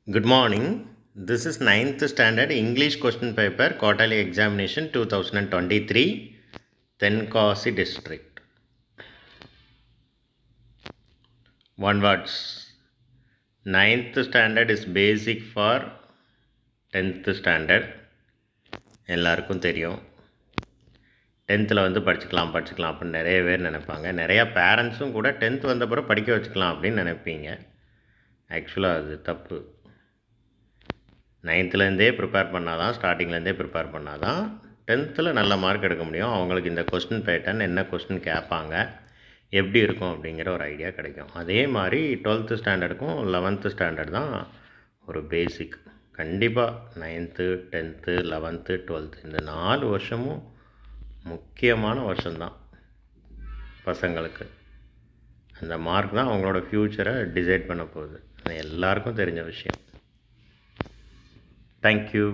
Good morning. This is 9th standard English question paper quarterly examination 2023 Tenkasi district. One words. 9th standard is basic for 10th standard. எல்லாருக்கும் தெரியும். 10th வந்து படிச்சுக்கலாம் அப்படின்னு நிறைய பேர் நினைப்பாங்க. நிறையா பேரண்ட்ஸும் கூட 10th வந்த பிறகு படிக்க வச்சுக்கலாம் அப்படின்னு நினைப்பீங்க. ஆக்சுவலாக அது தப்பு. 9th ப்ரிப்பேர் பண்ணால் தான், ஸ்டார்டிங்லேருந்தே ப்ரிப்பேர் பண்ணால் தான் 10th நல்ல மார்க் எடுக்க முடியும். அவங்களுக்கு இந்த கொஸ்டின் பேட்டர்ன், என்ன கொஸ்டின் கேட்பாங்க, எப்படி இருக்கும் அப்படிங்கிற ஒரு ஐடியா கிடைக்கும். அதே மாதிரி 12th ஸ்டாண்டர்டுக்கும் 11th ஸ்டாண்டர்ட் தான் ஒரு பேசிக். கண்டிப்பாக 9th 10th 11th 12th இந்த 4 வருஷமும் முக்கியமான வருஷம்தான் பசங்களுக்கு. அந்த மார்க் தான் அவங்களோட ஃப்யூச்சரை டிசைட் பண்ண போகுது. அது எல்லாருக்கும் தெரிஞ்ச விஷயம். Thank you.